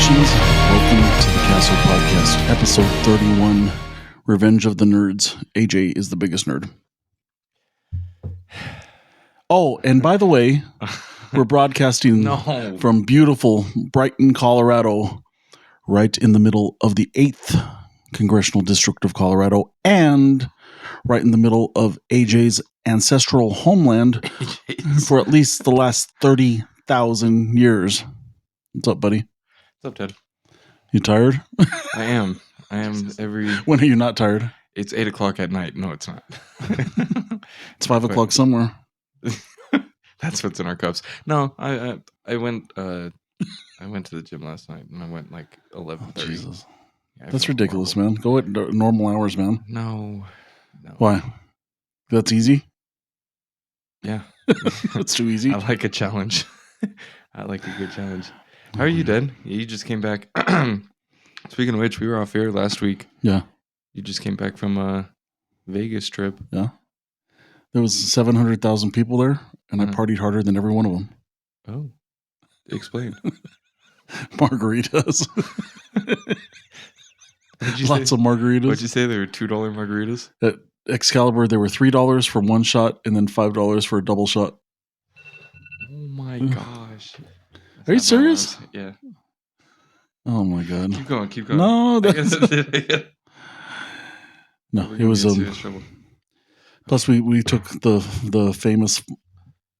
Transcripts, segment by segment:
Salutations. Welcome to the Casso Podcast, episode 31, Revenge of the Nerds. AJ is the biggest nerd. Oh, and by the way, we're broadcasting from beautiful Brighton, Colorado, right in the middle of the 8th Congressional District of Colorado, and right in the middle of AJ's ancestral homeland for at least the last 30,000 years. What's up, buddy? What's up, Ted? You tired? I am every... When are you not tired? It's 8 o'clock at night. No, it's not. It's 5 o'clock somewhere. That's what's in our cups. No, I went to the gym last night, and I went like 11:30. Oh, Jesus. Yeah, That's ridiculous, man. Go at normal hours, man. No. Why? That's easy? Yeah. That's too easy. I like a challenge. I like a good challenge. How are you, Dad? You just came back. Speaking of which, we were off air last week. Yeah. You just came back from a Vegas trip. Yeah. There was 700,000 people there, and I partied harder than every one of them. Oh. Explain. Margaritas. Lots of margaritas. What'd you say? They were $2 margaritas? At Excalibur, they were $3 for one shot and then $5 for a double shot. Oh my gosh. Are you serious? Yeah. Oh my God. Keep going. No, no, it was plus we took the famous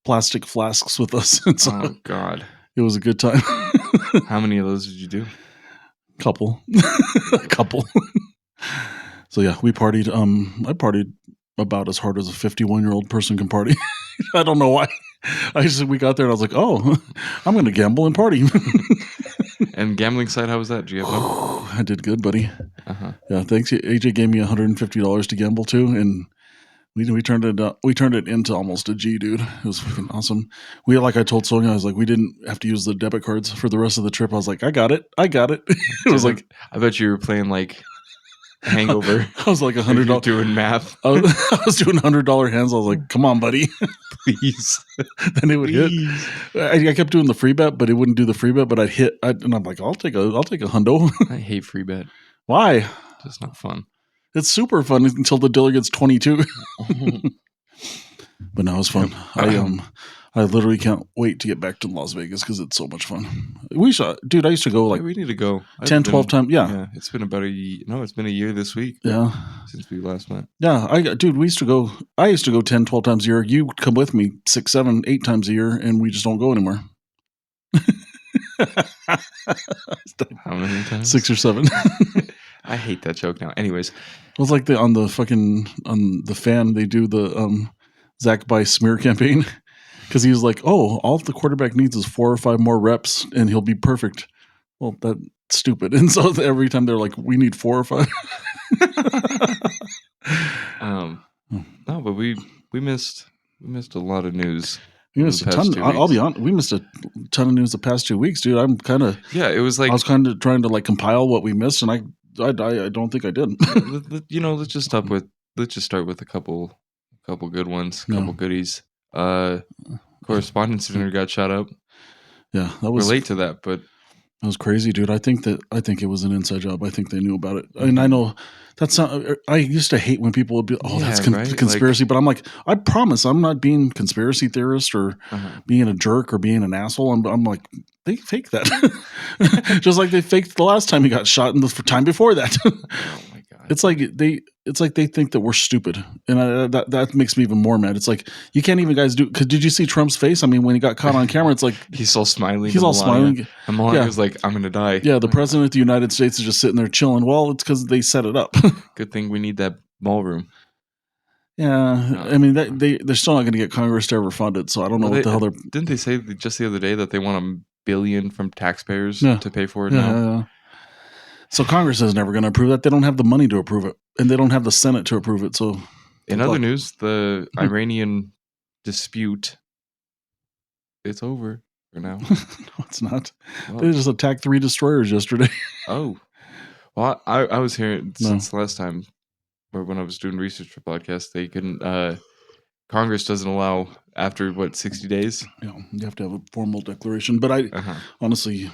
plastic flasks with us. And so oh God. It was a good time. How many of those did you do? Couple. So yeah, we partied. I partied about as hard as a 51-year-old person can party. I don't know why. We got there and I was like, oh, I'm going to gamble and party. And gambling side, how was that? Do you have fun? I did good, buddy. Uh-huh. Yeah, thanks. AJ gave me $150 to gamble too, and we turned it into almost a G, dude. It was fucking awesome. Like I told Sonia, I was like, we didn't have to use the debit cards for the rest of the trip. I was like, I got it. It was like, I bet you were playing like Hangover. I was like $100 doing math. I was doing $100 hands. I was like, come on, buddy. Please. Then it would hit. I kept doing the free bet, but it wouldn't do the free bet. But I'd hit, and I'm like, I'll take a hundo. I hate free bet. Why? It's not fun. It's super fun until the dealer gets 22. But no, it was fun. I literally can't wait to get back to Las Vegas because it's so much fun. Dude, I used to go like we need to go 10, 12 times. Yeah. It's been about it's been a year this week. Yeah. Since we last went. Yeah. I used to go 10, 12 times a year. You come with me 6, 7, 8 times a year, and we just don't go anymore. How many times? 6 or 7. I hate that joke now. Anyways. It was like on the fan, they do the Zach Bice smear campaign. Because he was like, oh, all the quarterback needs is 4 or 5 more reps and he'll be perfect. Well, that's stupid. And so every time they're like, we need 4 or 5. No, but we missed a lot of news. We missed a ton. I'll be honest. We missed a ton of news the past 2 weeks, dude. I'm kind of. Yeah, it was like I was kind of trying to like compile what we missed, and I don't think I did. Let's just start with a couple good ones, a couple goodies. Correspondence center got shot up. Yeah, that was relate to that, but that was crazy, dude. I think it was an inside job. I think they knew about it. I mean, I know that's not. I used to hate when people would be, that's conspiracy. But I'm like, I promise, I'm not being conspiracy theorist or being a jerk or being an asshole. I'm like, they fake that, just like they faked the last time he got shot and the time before that. Oh my God! It's like they think that we're stupid, and that makes me even more mad. It's like you can't even guys do. Cause did you see Trump's face? I mean, when he got caught on camera, it's like he's all smiling. He's all smiling. And Melania was like, "I'm gonna die." Yeah, the president of the United States is just sitting there chilling. Well, it's because they set it up. Good thing we need that ballroom. Yeah, I mean they're still not going to get Congress to ever fund it, so I don't know what the hell they're. Didn't they say just the other day that they want $1 billion from taxpayers to pay for it now? Yeah. So Congress is never going to approve that. They don't have the money to approve it, and they don't have the Senate to approve it. So, in other news, the Iranian dispute, it's over for now. No, it's not. Well, they just attacked 3 destroyers yesterday. Oh, well, I was hearing since last time, or when I was doing research for podcasts, they couldn't. Congress doesn't allow after 60 days. Yeah, you have to have a formal declaration. But I honestly,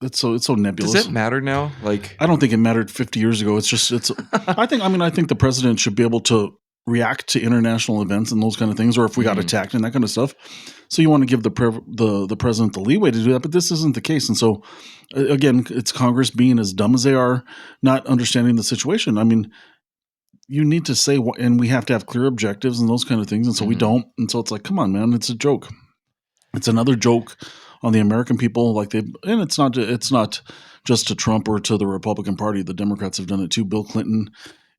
it's so nebulous. Does it matter now? Like, I don't think it mattered 50 years ago. It's just I think the president should be able to react to international events and those kind of things, or if we got attacked and that kind of stuff. So you want to give the president the leeway to do that, but this isn't the case. And so again, it's Congress being as dumb as they are, not understanding the situation. I mean, you need to say, and we have to have clear objectives and those kind of things. And so we don't. And so it's like, come on, man, it's a joke. It's another joke on the American people. And it's not just to Trump or to the Republican Party. The Democrats have done it too. Bill Clinton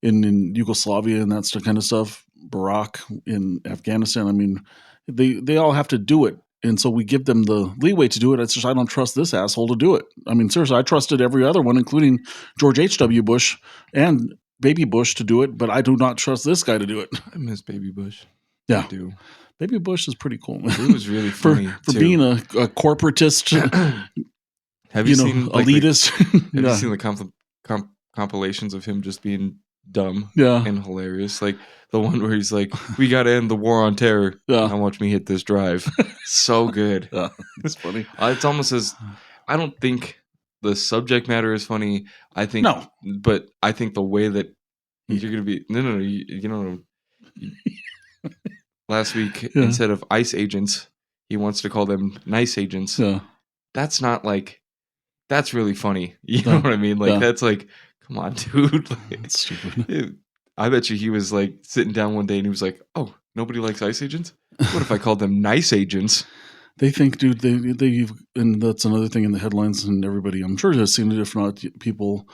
in Yugoslavia and that kind of stuff. Barack in Afghanistan. I mean, they all have to do it. And so we give them the leeway to do it. It's just, I don't trust this asshole to do it. I mean, seriously, I trusted every other one, including George H.W. Bush and Baby Bush to do it, but I do not trust this guy to do it. I miss Baby Bush. Yeah. I do. Baby Bush is pretty cool. It was really funny for being a corporatist. Have you seen elitist? Have you seen the compilations of him just being dumb and hilarious? Like the one where he's like, "We got to end the war on terror." Now watch me hit this drive. So good. Yeah, it's funny. It's almost as I don't think the subject matter is funny. I think no, but I think the way that you're going to be no. You know. Last week, instead of ICE agents, he wants to call them nice agents. Yeah. That's not like, that's really funny. You know what I mean? Like, that's like, come on, dude. Like, that's stupid. I bet you he was like sitting down one day and he was like, oh, nobody likes ICE agents? What if I called them nice agents? They think, dude, and that's another thing in the headlines, and everybody, I'm sure, has seen it. If not, people,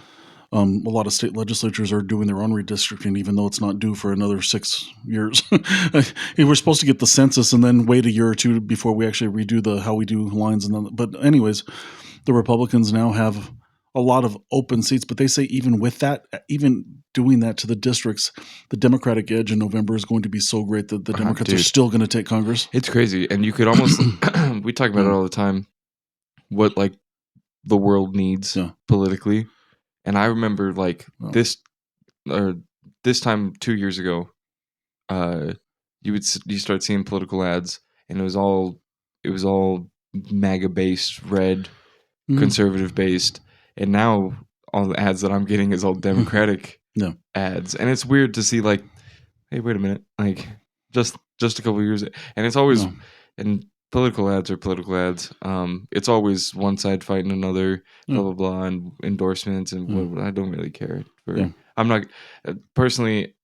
a lot of state legislatures are doing their own redistricting, even though it's not due for another 6 years. We're supposed to get the census and then wait a year or two before we actually redo how we do lines. But anyways, the Republicans now have a lot of open seats, but they say even with that, even doing that to the districts, the Democratic edge in November is going to be so great that the Democrats are still going to take Congress. It's crazy. And you could almost, we talk about it all the time, what like the world needs politically. And I remember like this time 2 years ago, you start seeing political ads, and it was all MAGA based, red, conservative based, and now all the ads that I'm getting is all Democratic ads, and it's weird to see like, hey, wait a minute, like just a couple of years, and it's always and political ads are political ads. It's always one side fighting another, blah blah blah, and endorsements and what. I don't really care. I'm not personally.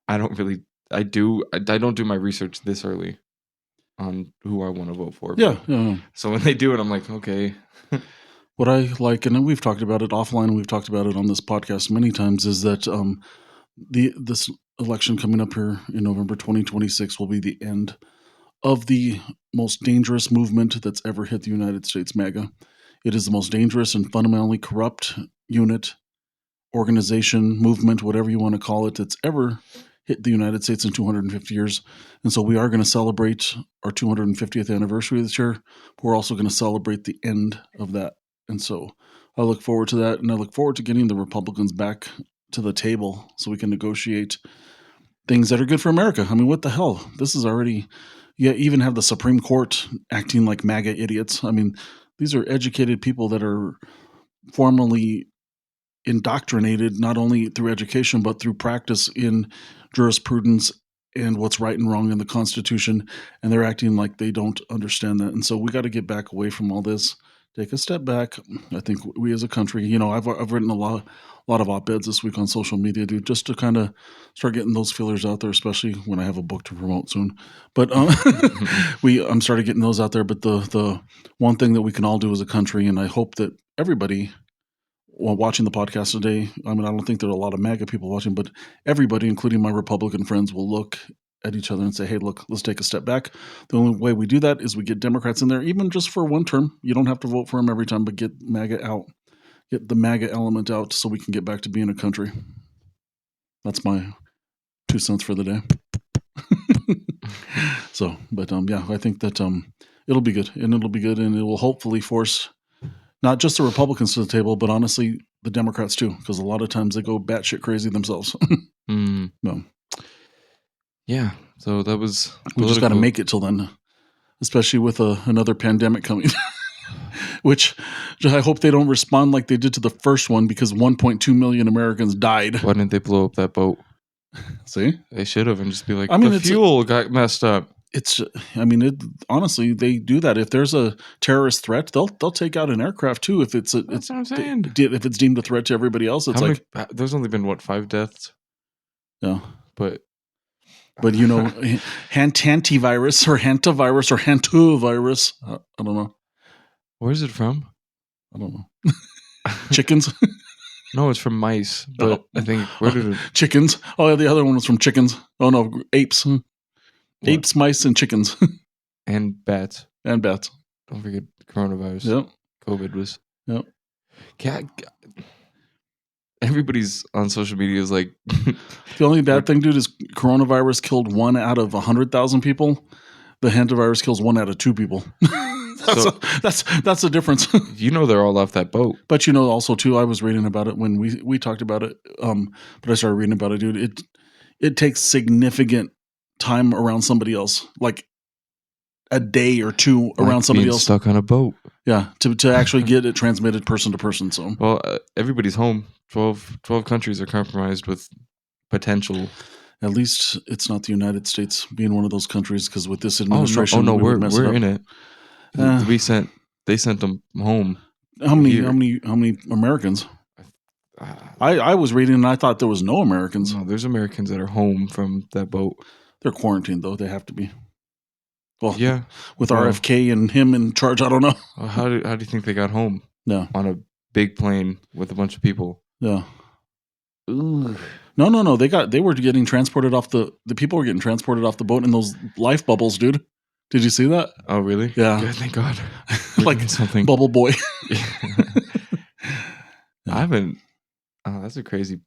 I don't really. I don't do my research this early on who I want to vote for. So when they do it, I'm like, okay. What I like, and we've talked about it offline, and we've talked about it on this podcast many times, is that this election coming up here in November 2026 will be the end of the most dangerous movement that's ever hit the United States, MAGA. It is the most dangerous and fundamentally corrupt unit, organization, movement, whatever you want to call it, that's ever hit the United States in 250 years. And so we are going to celebrate our 250th anniversary this year. We're also going to celebrate the end of that. And so I look forward to that, and I look forward to getting the Republicans back to the table so we can negotiate things that are good for America. I mean, what the hell? This is already... You even have the Supreme Court acting like MAGA idiots. I mean, these are educated people that are formally indoctrinated, not only through education, but through practice in jurisprudence and what's right and wrong in the Constitution. And they're acting like they don't understand that. And so we got to get back away from all this, take a step back. I think we as a country, I've written a lot of op-eds this week on social media, dude, just to kind of start getting those feelers out there, especially when I have a book to promote soon. But I'm started getting those out there. But the one thing that we can all do as a country, and I hope that everybody watching the podcast today, I mean, I don't think there are a lot of MAGA people watching, but everybody, including my Republican friends, will look at each other and say, hey, look, let's take a step back. The only way we do that is we get Democrats in there, even just for one term. You don't have to vote for them every time, but get MAGA out. Get the MAGA element out so we can get back to being a country. That's my 2 cents for the day. So, but I think that it'll be good, and it will hopefully force not just the Republicans to the table, but honestly the Democrats too, because a lot of times they go batshit crazy themselves. No. Yeah, so that was we just got to make it till then, especially with another pandemic coming. Which I hope they don't respond like they did to the first one because 1.2 million Americans died. Why didn't they blow up that boat? See? They should have and just be like, the fuel got messed up. Honestly, they do that. If there's a terrorist threat, they'll take out an aircraft too. If That's what I'm saying. If it's deemed a threat to everybody else, it's there's only been 5 deaths. Yeah, but hantavirus or hantavirus. I don't know. Where's it from? I don't know. Chickens. No, it's from mice. But I think chickens. Oh, yeah, the other one was from chickens. Oh no, apes. What? Apes, mice, and chickens. And bats. And bats. Don't forget coronavirus. Yep. COVID was. Yep. Everybody's on social media is like... The only bad thing, dude, is coronavirus killed 1 out of 100,000 people. The hantavirus kills 1 out of 2 people. That's the difference. They're all off that boat. But also too, I was reading about it when we talked about it. But I started reading about it, dude. It takes significant time around somebody else, like a day or 2 around somebody else. Stuck on a boat. Yeah, to actually get it transmitted person to person. So everybody's home. 12 countries are compromised with potential. At least it's not the United States being one of those countries, because with this administration, we're in it. They sent them home. How many Americans? I was reading and I thought there was no Americans. No, there's Americans that are home from that boat. They're quarantined though. They have to be. Well, yeah. With RFK and him in charge, I don't know. How do you think they got home? Yeah. On a big plane with a bunch of people. Yeah. Ooh. No. They were getting transported off the people were getting transported off the boat in those life bubbles, dude. Did you see that? Oh, really? Yeah. Good, thank God. Like something. Bubble Boy. I haven't. Oh, that's a crazy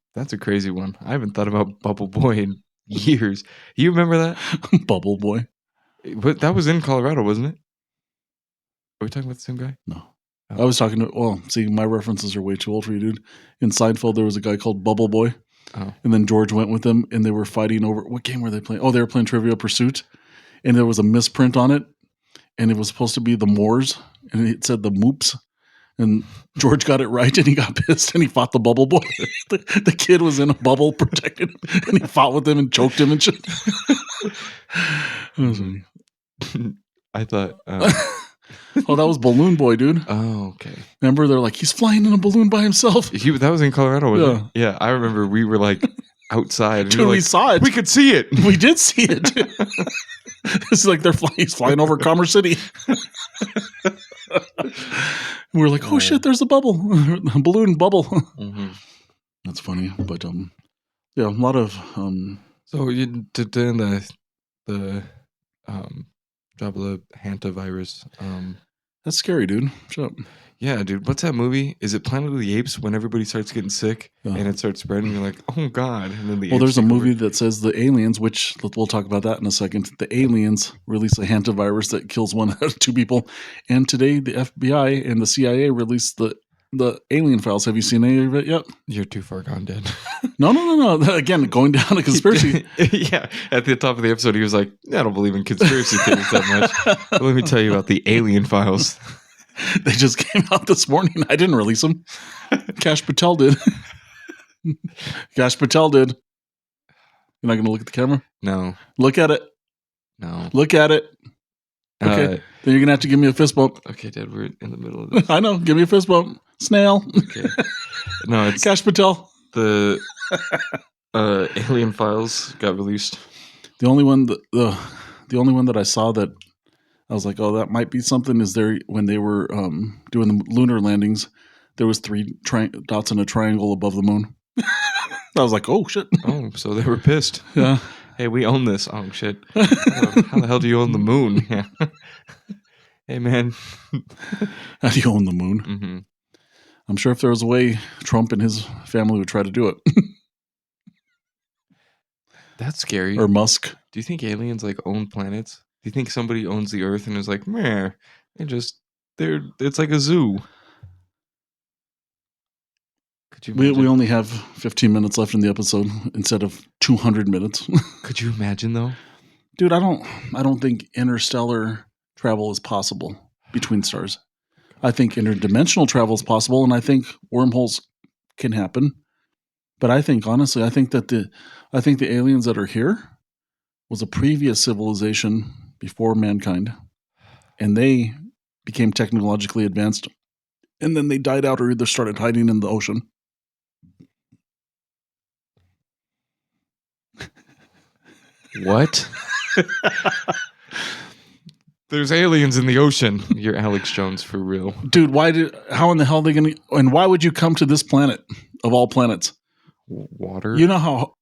one. I haven't thought about Bubble Boy in years. You remember that? Bubble Boy. But that was in Colorado, wasn't it? Are we talking about the same guy? No. I was talking to, see, my references are way too old for you, dude. In Seinfeld, there was a guy called Bubble Boy. Oh. And then George went with them, and they were fighting over, what game were they playing? Oh, they were playing Trivial Pursuit. And there was a misprint on it. And it was supposed to be the Moors. And it said the Moops. And George got it right, and he got pissed, and he fought the Bubble Boy. The kid was in a bubble protecting him, and he fought with him and choked him and shit. I thought... Oh, that was Balloon Boy, dude. Oh, okay. Remember, they're like, he's flying in a balloon by himself. That was in Colorado, wasn't it? Yeah, I remember we were like outside. And dude, we saw it. We could see it. We did see it. It's like he's flying over Commerce City. We were like, oh shit, there's a bubble. A balloon bubble. Mm-hmm. That's funny. But yeah, a lot of So you did the job of the hantavirus. That's scary, dude. Shut up. Yeah, dude. What's that movie? Is it Planet of the Apes? When everybody starts getting sick and it starts spreading, you're like, oh god. And then there's a movie that says the aliens, which we'll talk about that in a second. The aliens release a hantavirus that kills 1 out of 2 people. And today, the FBI and the CIA released the alien files. Have you seen any of it yet? You're too far gone, Dad. No. Again, going down a conspiracy. Yeah. At the top of the episode, he was like, I don't believe in conspiracy theories that much. But let me tell you about the alien files. They just came out this morning. I didn't release them. Kash Patel did. Kash Patel did. You're not going to look at the camera? No. Look at it. No. Look at it. Okay. Then you're going to have to give me a fist bump. Okay, Dad, we're in the middle of this. I know. Give me a fist bump. Snail. Okay. No, it's... Kash Patel. The alien files got released. The only one that I saw that I was like, oh, that might be something, is there when they were doing the lunar landings, there was 3 dots in a triangle above the moon. I was like, oh, shit. Oh, so they were pissed. Yeah. Hey, we own this. Oh, shit. How the hell do you own the moon? Yeah. Hey, man. How do you own the moon? Mm-hmm. I'm sure if there was a way, Trump and his family would try to do it. That's scary. Or Musk. Do you think aliens own planets? Do you think somebody owns the Earth and is like, meh, it's like a zoo? Could you imagine? We only have 15 minutes left in the episode instead of 200 minutes. Could you imagine though? Dude, I don't think interstellar travel is possible between stars. I think interdimensional travel is possible, and I think wormholes can happen. But I think, honestly, I think the aliens that are here was a previous civilization before mankind, and they became technologically advanced, and then they died out or either started hiding in the ocean. What? There's aliens in the ocean. You're Alex Jones for real. Dude, how in the hell are they going to, and why would you come to this planet of all planets? Water? You know how,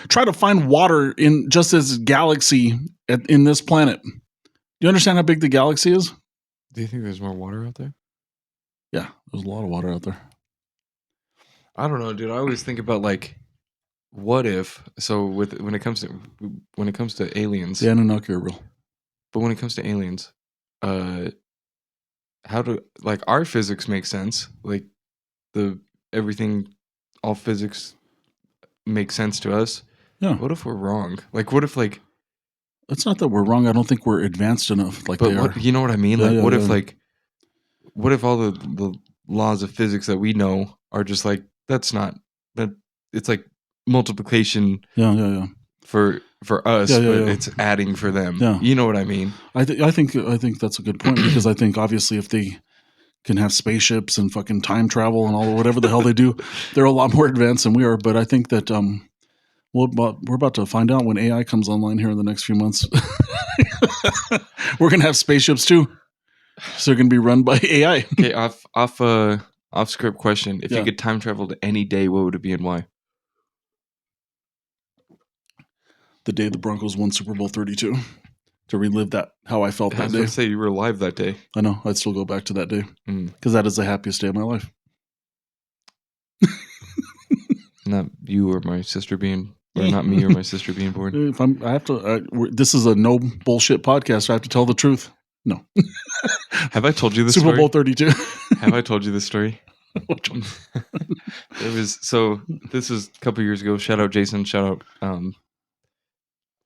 try to find water in just this galaxy in this planet. Do you understand how big the galaxy is? Do you think there's more water out there? Yeah, there's a lot of water out there. I don't know, dude. I always think about like, what if? So when it comes to aliens, the Anunnaki are real. But when it comes to aliens, how do like our physics make sense? Like everything, all physics makes sense to us. Yeah. What if we're wrong? Like, what if like? It's not that we're wrong. I don't think we're advanced enough. Like, but you know what I mean? Like, what if like, what if all the laws of physics that we know are just like that's not that? It's like multiplication. Yeah. For us, but it's adding for them. Yeah. You know what I mean? I think that's a good point because I think obviously if they can have spaceships and fucking time travel and all whatever the hell they do, they're a lot more advanced than we are. But I think that we're about to find out when AI comes online here in the next few months. We're gonna have spaceships too, so they're gonna be run by AI. Okay, off script question: if you could time travel to any day, what would it be and why? The day the Broncos won Super Bowl 32, to relive how I felt that day. I was going to say you were alive that day. I know. I'd still go back to that day because that is the happiest day of my life. Not you or my sister being, or not me or my sister being born. This is a no bullshit podcast. So I have to tell the truth. No. Have I told you this Super story? Bowl 32. Have I told you this story? Which one? This was a couple years ago. Shout out Jason. Shout out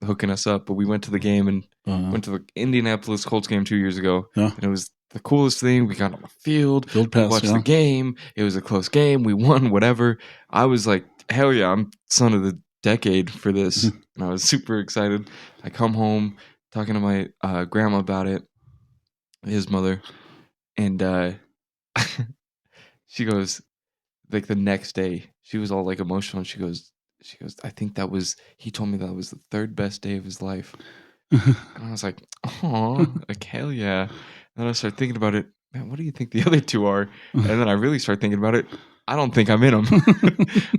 hooking us up. But we went to the game and went to the Indianapolis Colts game 2 years ago. Yeah. And it was the coolest thing. We got on the field pass, watched the game. It was a close game. We won, whatever. I was like, hell yeah, I'm son of the decade for this. And I was super excited. I come home talking to my grandma about it, his mother. And she goes, like the next day, she was all like emotional. And she goes, I think he told me that was the third best day of his life. And I was like, oh, like hell yeah. And then I started thinking about it. Man, what do you think the other two are? And then I really started thinking about it. I don't think I'm in them.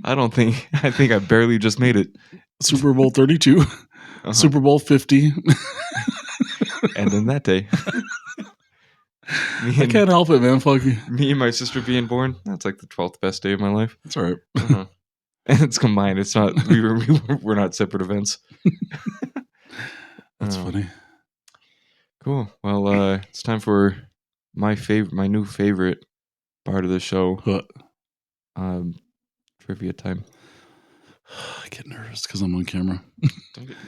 I think I barely just made it. Super Bowl 32, Super Bowl 50. And then that day. I can't help it, man. Fuck you. Me and my sister being born, that's like the 12th best day of my life. That's all right. And it's combined. It's not, we're not separate events. That's funny. Cool. Well, it's time for my new favorite part of the show. What? Trivia time. I get nervous because I'm on camera.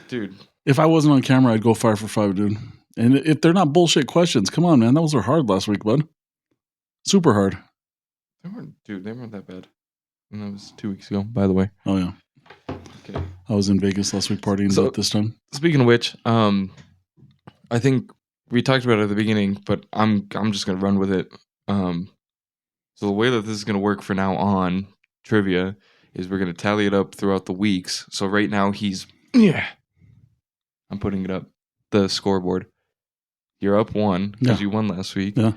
Dude. If I wasn't on camera, I'd go 5 for 5, dude. And if they're not bullshit questions, come on, man. Those were hard last week, bud. Super hard. They weren't that bad. And that was 2 weeks ago, by the way. Oh, yeah. Okay. I was in Vegas last week partying about this time. Speaking of which, I think we talked about it at the beginning, but I'm just going to run with it. So the way that this is going to work for now on trivia is we're going to tally it up throughout the weeks. So right now I'm putting it up, the scoreboard. You're up 1 because you won last week. Yeah.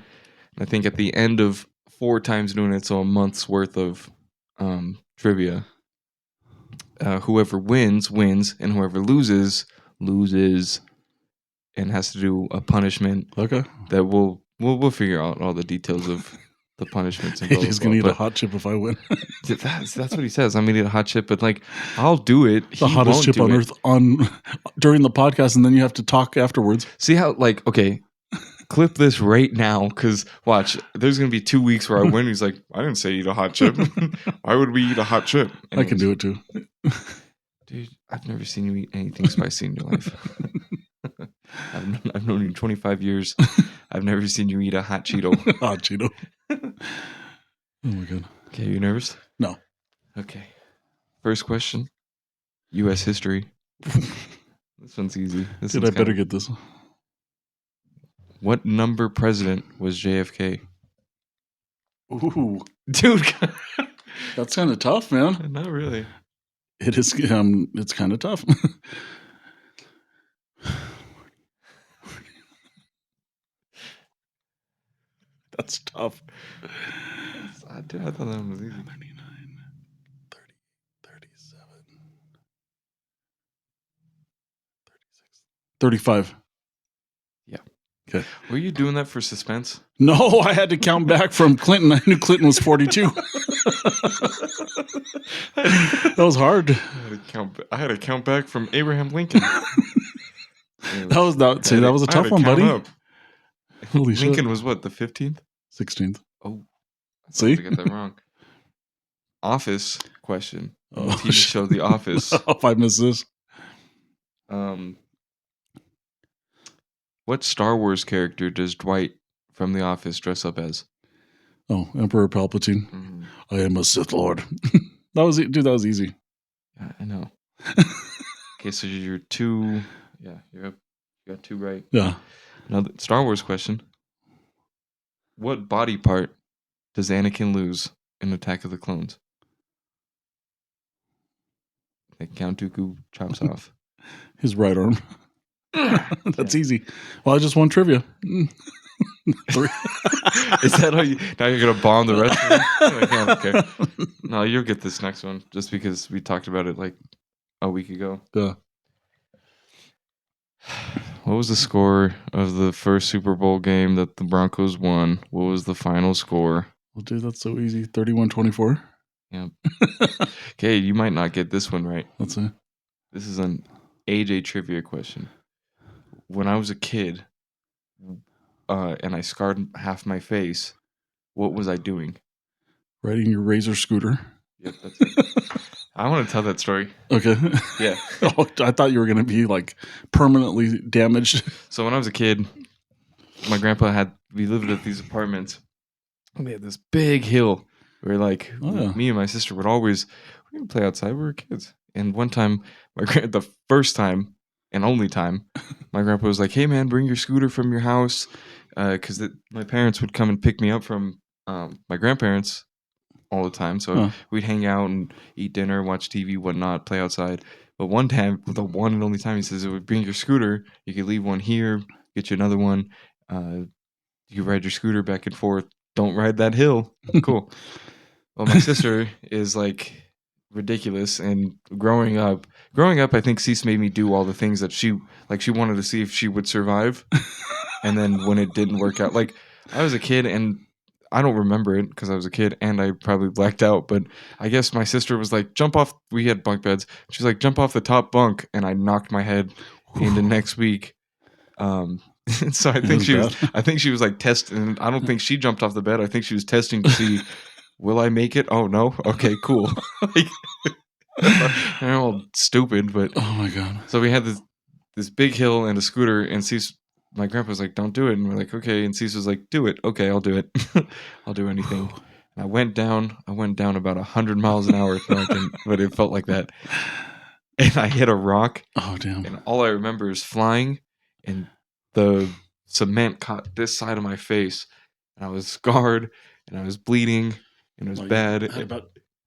I think at the end of 4 times doing it, so a month's worth of trivia, whoever wins, and whoever loses, and has to do a punishment. Okay. That we'll figure out all the details of the punishments. And he's going to eat a hot chip if I win. That's what he says. I'm going to eat a hot chip, but like, I'll do it. The hottest chip on earth during the podcast, and then you have to talk afterwards. See how, like, okay, clip this right now, because watch, there's going to be 2 weeks where I win. He's like, I didn't say eat a hot chip. Why would we eat a hot chip? Anyways, I can do it too. Dude, I've never seen you eat anything spicy in your life. I've known you 25 years. I've never seen you eat a hot Cheeto. Hot Cheeto. Oh my God. Okay, you nervous? No. Okay. First question. U.S. history. This one's easy. Dude, I better get this. What number president was JFK? Ooh. Dude. That's kind of tough, man. Not really. It is. It's kind of tough. That's tough. Dude, I thought that one was easy. 39, 30, 37, 36, 35. Yeah. Okay. Were you doing that for suspense? No, I had to count back from Clinton. I knew Clinton was 42. That was hard. I had to count back from Abraham Lincoln. That was a tough one, buddy. Holy shit. Lincoln was what, the 15th? 16th. Oh. See? I got that wrong. Office question. Oh, TV show The Office. If I miss this. What Star Wars character does Dwight from The Office dress up as? Oh, Emperor Palpatine. Mm-hmm. I am a Sith Lord. That was easy. Yeah, I know. Okay, so you're two. Yeah, you're up. You got two right. Yeah. Now, the Star Wars question. What body part does Anakin lose in Attack of the Clones? That Count Dooku chops off. His right arm. That's easy. Well, I just won trivia. Is that how you... Now you're going to bomb the rest of them? Okay. No, you'll get this next one just because we talked about it like a week ago. Yeah. What was the score of the first Super Bowl game that the Broncos won? What was the final score? Well, dude, that's so easy. 31-24. Yep. Okay, you might not get this one right. Let's see. This is an AJ trivia question. When I was a kid, and I scarred half my face, what was I doing? Riding your Razor scooter. Yep, that's it. I want to tell that story. Okay. Yeah. Oh, I thought you were going to be like permanently damaged. So when I was a kid, my grandpa we lived at these apartments. And they had this big hill where like me and my sister would always play outside. We were kids. And one time, the first time and only time, my grandpa was like, "Hey man, bring your scooter from your house." Because my parents would come and pick me up from my grandparents all the time. So we'd hang out and eat dinner, watch TV, whatnot, play outside. But one time, the one and only time, he says, "Bring your scooter. You could leave one here, get you another one. You ride your scooter back and forth. Don't ride that hill." Cool. Well, my sister is like ridiculous, and growing up, I think Cease made me do all the things that she wanted to see if she would survive. And then when it didn't work out, like I was a kid and I don't remember it because I was a kid and I probably blacked out, but I guess my sister was like, "Jump off." We had bunk beds. She's like, "Jump off the top bunk," and I knocked my head into next week. So I think she was like testing. I don't think she jumped off the bed. I think she was testing to see, will I make it? Oh no. Okay, cool. They're all stupid, but oh my God. So we had this big hill and a scooter, and my grandpa was like, "Don't do it." And we're like, "Okay." And Cease was like, "Do it." "Okay, I'll do it." I'll do anything. And I went down about 100 miles an hour, but it felt like that. And I hit a rock. Oh, damn. And all I remember is flying, and the cement caught this side of my face, and I was scarred, and I was bleeding, and it was bad.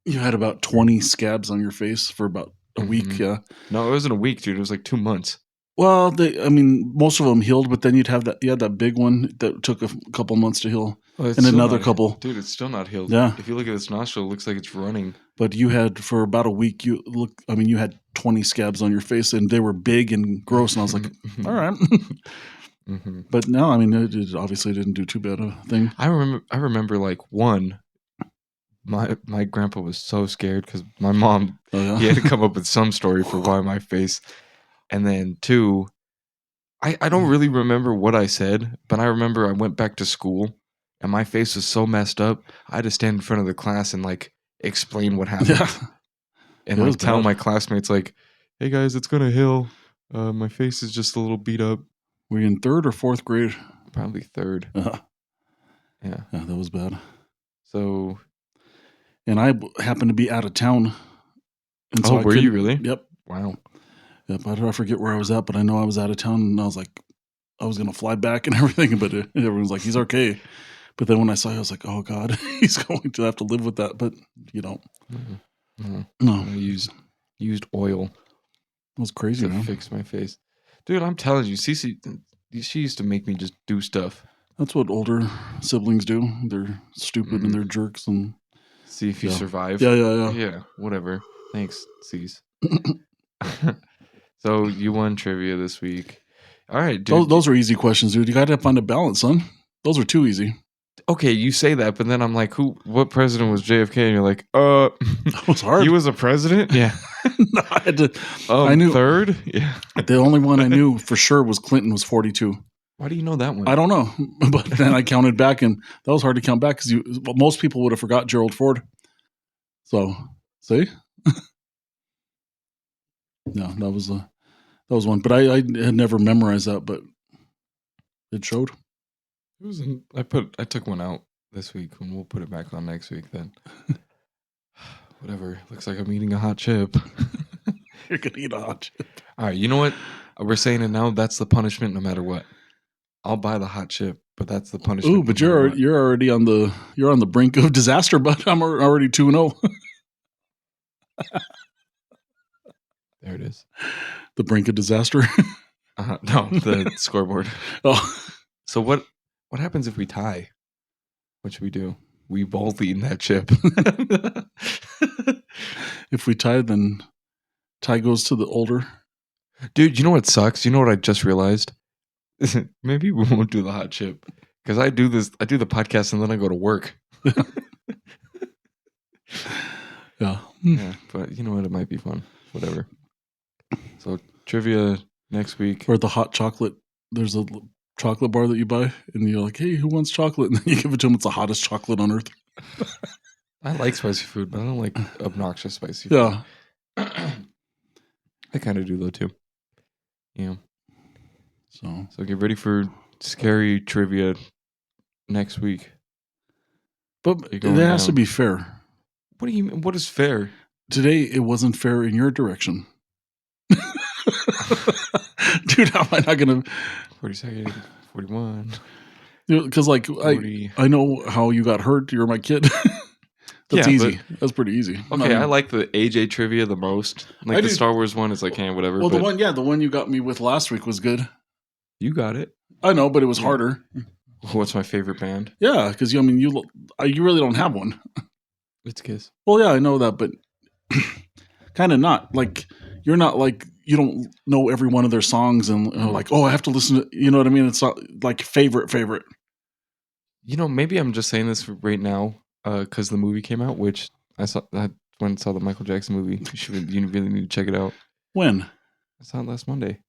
You had about 20 scabs on your face for about a week, yeah. No, it wasn't a week, dude. It was like 2 months. Well, most of them healed, but then you had that big one that took a couple months to heal, and another couple. Dude, it's still not healed. Yeah. If you look at this nostril, it looks like it's running. But you had, for about a week, you had 20 scabs on your face, and they were big and gross, and I was like, all right. But no, it obviously didn't do too bad a thing. I remember like one, my grandpa was so scared because my mom, he had to come up with some story for why my face. And then 2, I don't really remember what I said, but I remember I went back to school and my face was so messed up. I had to stand in front of the class and like explain what happened. Yeah. And like tell my classmates like, "Hey guys, it's going to heal. My face is just a little beat up." Were you in 3rd or 4th grade? Probably 3rd. Yeah, that was bad. So, and I happened to be out of town. And so were you really? Yep. Wow. Yep. I forget where I was at, but I know I was out of town, and I was like, I was gonna fly back and everything, but everyone's like, he's okay. But then when I saw you, I was like, oh God, he's going to have to live with that. But you don't. No. I used oil. It was crazy, to fix my face. Dude, I'm telling you, Cece, she used to make me just do stuff. That's what older siblings do. They're stupid and they're jerks and see if you survive. Yeah. Whatever. Thanks, Cece. So you won trivia this week. All right, dude. Those are easy questions, dude. You got to find a balance, son. Those are too easy. Okay, you say that, but then I'm like, what president was JFK? And you're like, that was hard. He was a president? Yeah. No, I had to. I knew 3rd? Yeah. The only one I knew for sure was Clinton was 42. Why do you know that one? I don't know. But then I counted back, and that was hard to count back because most people would have forgot Gerald Ford. So, see? Yeah, that was one. But I had never memorized that, but it showed. It was. I took one out this week, and we'll put it back on next week then. Whatever. Looks like I'm eating a hot chip. You're gonna eat a hot chip. All right. You know what? We're saying it now. That's the punishment, no matter what. I'll buy the hot chip, but that's the punishment. Ooh, but you're already on the brink of disaster. But I'm already 2-0. There it is. The brink of disaster. No, the scoreboard. Oh, so what happens if we tie? What should we do? We both eat that chip. If we tie, then tie goes to the older. Dude, you know what sucks? You know what I just realized? Maybe we won't do the hot chip because I do the podcast and then I go to work. Yeah, but you know what? It might be fun. Whatever. So trivia next week. Or the hot chocolate. There's a chocolate bar that you buy, and you're like, "Hey, who wants chocolate?" And then you give it to them. It's the hottest chocolate on earth. I like spicy food, but I don't like obnoxious spicy food. Yeah, I kind of do though too. Yeah. So get ready for scary trivia next week. But it has to be fair. What do you mean? What is fair? Today it wasn't fair in your direction. Dude, how am I not gonna 42nd, 41? Because like 40. I know how you got hurt. You're my kid. That's easy. That's pretty easy. Okay, I like the AJ trivia the most. Like the Star Wars one is like, hey, whatever. Well, the one you got me with last week was good. You got it. I know, but it was harder. What's my favorite band? Yeah, because you really don't have one. It's Kiss. Well, yeah, I know that, but kind of not. Like you're not like you don't know every one of their songs and like, oh, I have to listen to. You know what I mean? It's not like favorite. You know, maybe I'm just saying this right now because the movie came out, which I saw. I went and saw the Michael Jackson movie. You really need to check it out. When? I saw it last Monday.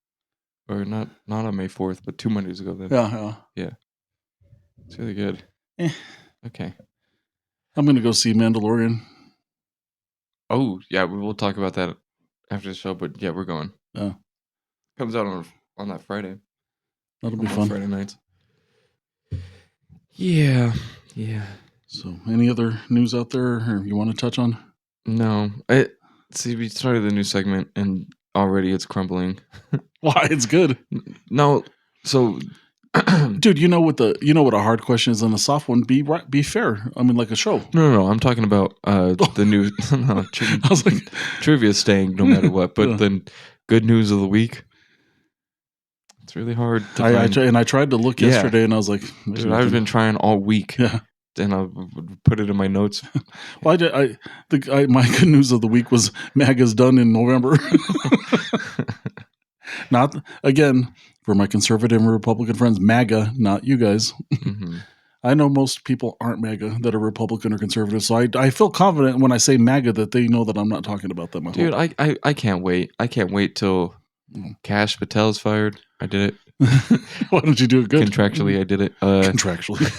Or not on May 4th, but 2 Mondays ago then. Yeah. It's really good. Okay. I'm going to go see Mandalorian. Oh, yeah, we'll talk about that after the show, but yeah, we're going. Yeah. Comes out on that Friday. That'll be fun. Friday nights. Yeah. So, any other news out there or you want to touch on? No. See, we started a new segment and already it's crumbling. Why? It's good. No, so dude, you know what a hard question is and a soft one? Be fair. I mean, like a show. No. I'm talking about the new. I was like, trivia staying no matter what. But then, good news of the week. It's really hard. I tried to look yesterday, and I was like, dude, I've been trying all week. Yeah. And I put it in my notes. Well, my good news of the week was MAGA's done in November. Not again for my conservative and Republican friends, MAGA, not you guys. Mm-hmm. I know most people aren't MAGA that are Republican or conservative, so I feel confident when I say MAGA that they know that I'm not talking about them. Dude, I can't wait. I can't wait till Kash Patel's fired. I did it. Why don't you do it good? Contractually, I did it. Contractually.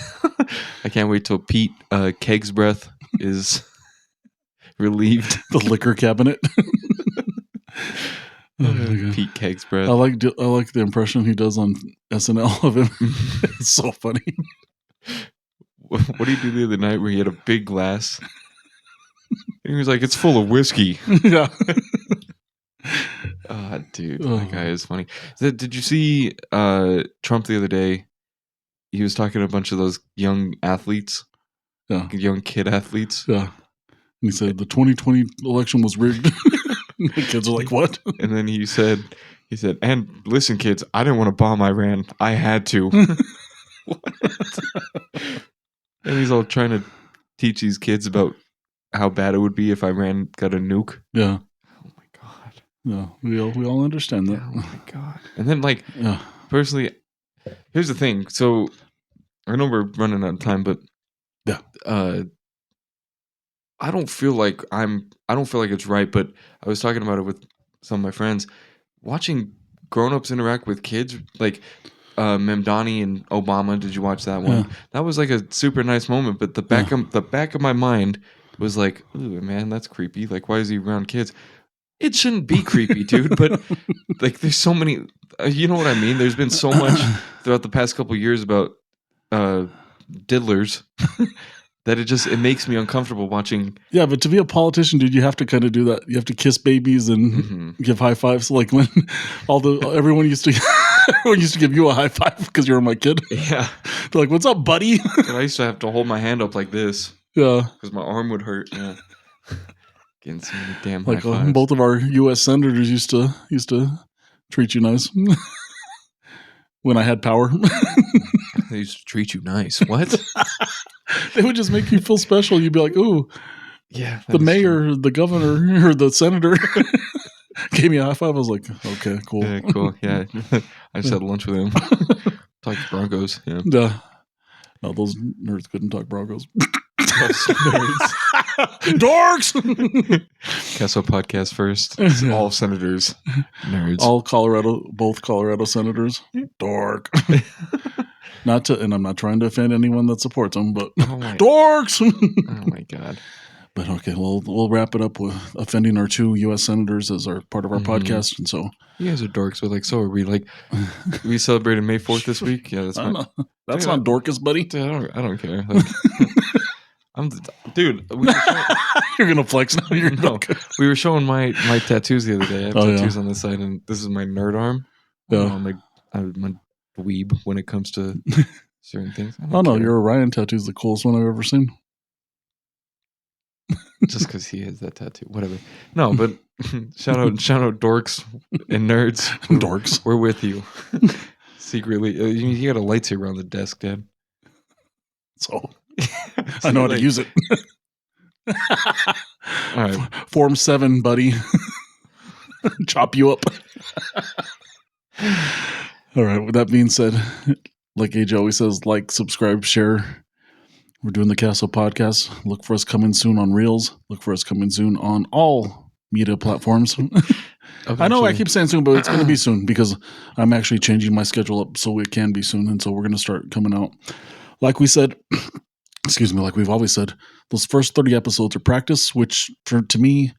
I can't wait till Pete Keg's breath is relieved. The liquor cabinet. Pete Keg's breath. I like the impression he does on SNL of him. It's so funny. What did he do the other night where he had a big glass? And he was like, "It's full of whiskey." Yeah. Dude, that guy is funny. Did you see Trump the other day? He was talking to a bunch of those young athletes. Yeah. Young kid athletes. Yeah. And he said the 2020 election was rigged. The kids are like, what? And then he said, and listen, kids, I didn't want to bomb Iran. I had to. What? And he's all trying to teach these kids about how bad it would be if Iran got a nuke. Yeah. Oh my God. Yeah. We all understand that. Yeah, oh my God. And then personally, here's the thing. So I know we're running out of time, but yeah. I don't feel like it's right, but I was talking about it with some of my friends. Watching grown-ups interact with kids, like Mamdani and Obama. Did you watch that one? Yeah. That was like a super nice moment, but the back of my mind was like, ooh, man, that's creepy. Like, why is he around kids? It shouldn't be creepy, dude. But like, there's so many. You know what I mean? There's been so much throughout the past couple of years about diddlers. That it makes me uncomfortable watching. Yeah, but to be a politician, dude, you have to kind of do that. You have to kiss babies and give high fives. Like when everyone used to give you a high five because you were my kid. Yeah, they're like, "What's up, buddy?" And I used to have to hold my hand up like this. Yeah, because my arm would hurt. Yeah, getting so many damn high fives. Both of our U.S. senators used to treat you nice when I had power. They used to treat you nice. What? They would just make you feel special. You'd be like, ooh, yeah, the mayor, the governor, or the senator gave me a high five. I was like, okay, cool. Yeah, cool. Yeah. I just had lunch with him. Talked Broncos. Yeah. No, those nerds couldn't talk Broncos. Nerds. Dorks! Casso podcast first. All senators. Nerds. Both Colorado senators. Dork. And I'm not trying to offend anyone that supports them, but dorks! Oh my God. But okay, we'll wrap it up with offending our 2 U.S. senators as our part of our podcast, and so you guys are dorks, but so are we. Like, we celebrated May 4th this week. Yeah, that's not dorcas, buddy. Dude, I don't care. Like, dude. You're gonna flex now. We were showing my tattoos the other day. I have tattoos on this side, and this is my nerd arm. Yeah, I'm a weeb when it comes to certain things. No, your Orion tattoo is the coolest one I've ever seen. Just because he has that tattoo, whatever. No, but shout out, dorks and nerds. Dorks, we're with you. Secretly, you got a lightsaber on the desk, Dad. So I know how to use it. All right, Form 7, buddy. Chop you up. All right. With that being said, like AJ always says, like, subscribe, share. We're doing the Casso podcast. Look for us coming soon on Reels. Look for us coming soon on all media platforms. I know I keep saying soon, but it's going to be soon because I'm actually changing my schedule up so it can be soon. And so we're going to start coming out. Like we said, like we've always said, those first 30 episodes are practice, which to me,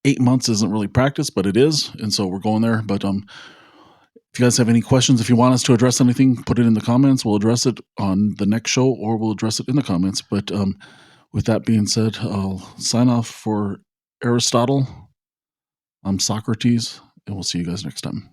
8 months isn't really practice, but it is. And so we're going there. But if you guys have any questions, if you want us to address anything, put it in the comments. We'll address it on the next show or we'll address it in the comments. But with that being said, I'll sign off for Aristotle. I'm Socrates, and we'll see you guys next time.